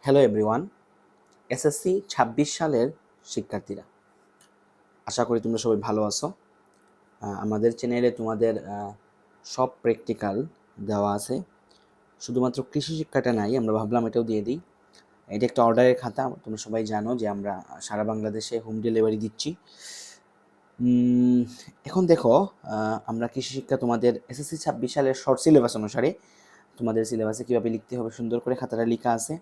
Hello everyone, SSC ২৬ সালের শিক্ষার্থীরা, আশা করি তোমরা সবাই ভালো আছো। আমাদের চ্যানেলে তোমাদের সব প্র্যাকটিক্যাল দেওয়া আছে, শুধুমাত্র কৃষি শিক্ষাটা নাই, আমরা ভাবলাম এটাও দিয়ে দিই। এটা একটা অর্ডারের খাতা, তোমরা সবাই জানো যে আমরা সারা বাংলাদেশে হোম ডেলিভারি দিচ্ছি। এখন দেখো, আমরা কৃষি শিক্ষা তোমাদের এসএসসি ২৬ সালের শর্ট সিলেবাস অনুসারে তোমাদের সিলেবাসে কীভাবে লিখতে হবে সুন্দর করে খাতাটা লেখা আছে,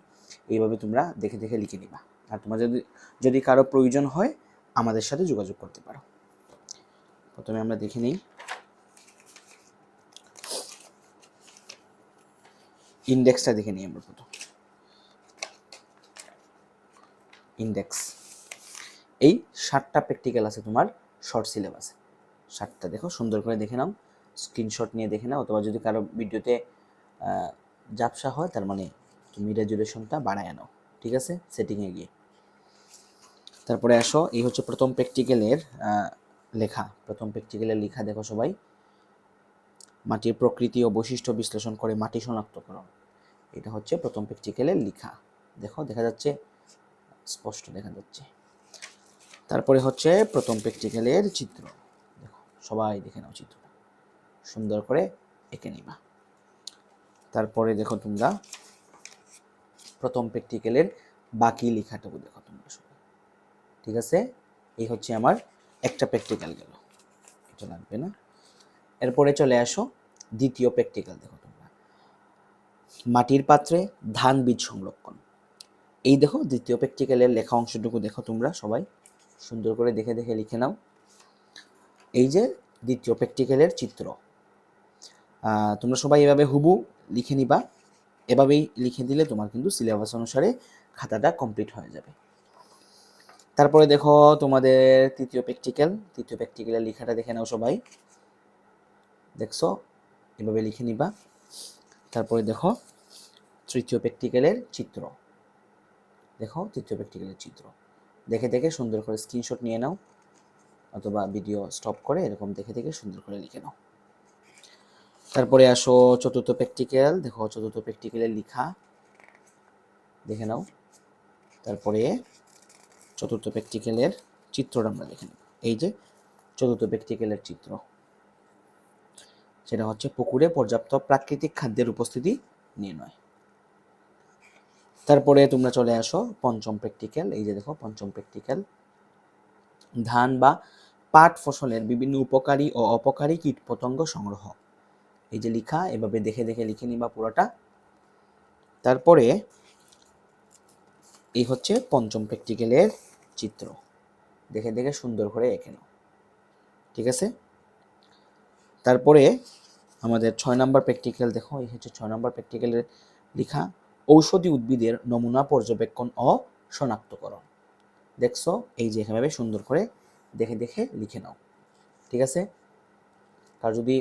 এইভাবে তোমরা দেখে দেখে লিখে নিবা। আর তোমার যদি কারো প্রয়োজন হয় আমাদের সাথে যোগাযোগ করতে পারো। প্রথমে আমরা দেখে নিই ইন্ডেক্সটা, দেখে নিই আমরা প্রথম ইন্ডেক্স। এই 7টা প্র্যাকটিক্যাল আছে তোমার শর্ট সিলেবাসে, 7টা দেখো, সুন্দর করে দেখে নাও, স্ক্রিনশট নিয়ে দেখে নাও, অথবা যদি কারো ভিডিওতে ঝাপসা হয় তার মানে তুমি রেজুলেশনটা বাড়ায় নাও, ঠিক আছে, সেটিংয়ে গিয়ে। তারপরে আসো, এই হচ্ছে প্রথম প্র্যাকটিক্যালের লেখা। প্রথম প্র্যাকটিক্যালের লেখা দেখো সবাই, মাটির প্রকৃতি ও বৈশিষ্ট্য বিশ্লেষণ করে মাটি শনাক্তকরণ। এটা হচ্ছে প্রথম প্র্যাকটিক্যালের লেখা, দেখো দেখা যাচ্ছে, স্পষ্ট দেখা যাচ্ছে। তারপরে হচ্ছে প্রথম প্র্যাকটিক্যালের চিত্র, দেখো সবাই দেখে নাও, চিত্রটা সুন্দর করে এঁকে নিবা। তারপরে দেখো তোমরা প্রথম প্র্যাকটিক্যালের বাকি লেখাটুকু দেখো তোমরা সবাই, ঠিক আছে। এই হচ্ছে আমার একটা প্র্যাকটিক্যাল গেল, এটা লাগবে না। এরপরে চলে আসো দ্বিতীয় প্র্যাকটিক্যাল, দেখো তোমরা মাটির পাত্রে ধান বীজ সংরক্ষণ। এই দেখো দ্বিতীয় প্র্যাকটিক্যালের লেখা অংশটুকু দেখো তোমরা সবাই সুন্দর করে দেখে দেখে লিখে নাও। এই যে দ্বিতীয় প্র্যাকটিক্যালের চিত্র, তোমরা সবাই এভাবে হুবু লিখে নিবা। এভাবেই লিখে দিলে তোমার কিন্তু সিলেবাস অনুসারে খাতাটা কমপ্লিট হয়ে যাবে। তারপরে দেখো তোমাদের তৃতীয় প্র্যাকটিক্যালের লেখাটা দেখে নাও সবাই, দেখছো, এভাবে লিখে নিবা। তারপরে দেখো তৃতীয় প্র্যাকটিক্যালের চিত্র, দেখো তৃতীয় প্র্যাকটিক্যালের চিত্র দেখে দেখে সুন্দর করে স্ক্রিনশট নিয়ে নাও, অথবা ভিডিও স্টপ করে এরকম দেখে দেখে সুন্দর করে লিখে নাও। তারপরে আসো চতুর্থ প্র্যাকটিক্যাল, দেখো চতুর্থ প্র্যাকটিক্যালের লেখা দেখে নাও। তারপরে চতুর্থ প্র্যাকটিক্যালের চিত্রটা আমরা দেখে নেব। এই যে চতুর্থ প্র্যাকটিক্যালের চিত্র, সেটা হচ্ছে পুকুরে পর্যাপ্ত প্রাকৃতিক খাদ্যের উপস্থিতি নির্ণয়। তারপরে তোমরা চলে আসো পঞ্চম প্র্যাকটিক্যাল, এই যে দেখো পঞ্চম প্র্যাকটিক্যাল, ধান বা পাট ফসলের বিভিন্ন উপকারী ও অপকারী কীটপতঙ্গ সংগ্রহ। এই যে লেখা, এভাবে দেখে দেখে লিখে নিবা পুরোটা। তারপরে এই হচ্ছে পঞ্চম প্র্যাকটিক্যালের চিত্র, দেখে দেখে সুন্দর করে এঁকে নাও, ঠিক আছে। তারপরে আমাদের 6 নম্বর প্র্যাকটিক্যাল, দেখো এই হচ্ছে 6 নম্বর প্র্যাকটিক্যালের লেখা, ঔষধি উদ্ভিদের নমুনা পর্যবেক্ষণ ও শনাক্তকরণ। দেখছো, এই যে এভাবে সুন্দর করে দেখে দেখে লিখে নাও, ঠিক আছে। তার যদি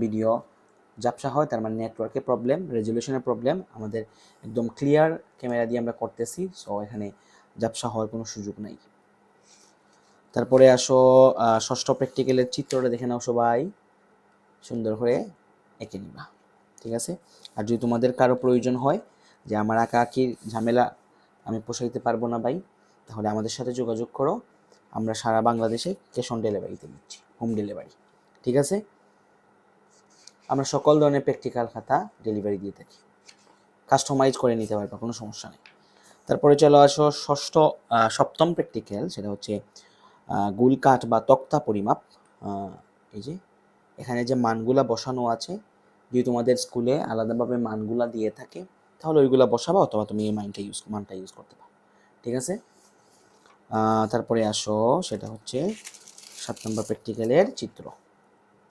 ভিডিও ঝাপসা হয় তার মানে নেটওয়ার্কের প্রবলেম, রেজুলেশনের প্রবলেম, আমাদের একদম ক্লিয়ার ক্যামেরা দিয়ে আমরা করতেছি, সো এখানে ঝাপসা হওয়ার কোনো সুযোগ নাই। তারপরে আসো ষষ্ঠ প্র্যাকটিক্যালের চিত্রটা দেখে নাও সবাই, সুন্দর করে এঁকে নিবা, ঠিক আছে। আর যদি তোমাদের কারো প্রয়োজন হয় যে আমার আঁকা আঁকির ঝামেলা আমি পোষাইতে পারবো না ভাই, তাহলে আমাদের সাথে যোগাযোগ করো, আমরা সারা বাংলাদেশে ক্যাশ অন ডেলিভারিতে দিচ্ছি, হোম ডেলিভারি, ঠিক আছে। আমরা সকল ধরনের প্র্যাকটিক্যাল খাতা ডেলিভারি দিয়ে থাকি, কাস্টমাইজ করে নিতে পারবে, কোনো সমস্যা নেই। তারপরে চলে আসো সপ্তম প্র্যাকটিক্যাল, সেটা হচ্ছে গুল কাঠ বা তক্তা পরিমাপ। এই যে এখানে যে মানগুলা বসানো আছে, যদি তোমাদের স্কুলে আলাদাভাবে মানগুলা দিয়ে থাকে তাহলে ওইগুলা বসাবা, অথবা তুমি এই মানটা ইউজ করতে পারো, ঠিক আছে। তারপরে আসো, সেটা হচ্ছে 7 নম্বর প্র্যাকটিক্যালের চিত্র,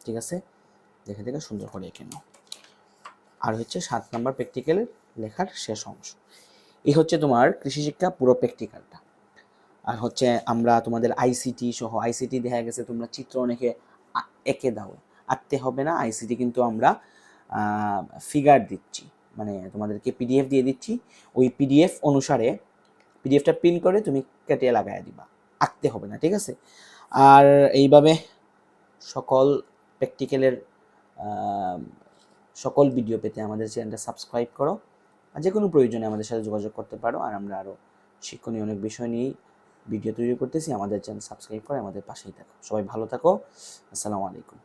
ঠিক আছে, দেখে দেখে সুন্দর করে এঁকে নাও। আর হচ্ছে 7 নম্বর প্র্যাকটিক্যালের লেখার শেষ অংশ, এই হচ্ছে তোমার কৃষি শিক্ষা পুরো প্র্যাকটিক্যালটা। আর হচ্ছে আমরা তোমাদের আইসিটি সহ, আইসিটি দেখা গেছে তোমরা চিত্র অনেকে এঁকে দাও, আঁকতে হবে না, আইসিটি কিন্তু আমরা ফিগার দিচ্ছি, মানে তোমাদেরকে পিডিএফ দিয়ে দিচ্ছি, ওই পিডিএফ অনুসারে পিডিএফটা প্রিন্ট করে তুমি কেটে লাগাই দিবা, আঁকতে হবে না, ঠিক আছে। আর এইভাবে সকল প্র্যাকটিক্যালের সকল ভিডিও পেতে আমাদের চ্যানেলটা সাবস্ক্রাইব করো, আর যে কোনো প্রয়োজনে আমাদের সাথে যোগাযোগ করতে পারো। আর আমরা আরও শিক্ষণীয় অনেক বিষয় নিয়েই ভিডিও তৈরি করতেছি। আমাদের চ্যানেল সাবস্ক্রাইব করে আমাদের পাশেই থাকো। সবাই ভালো থাকো। আসসালামু আলাইকুম।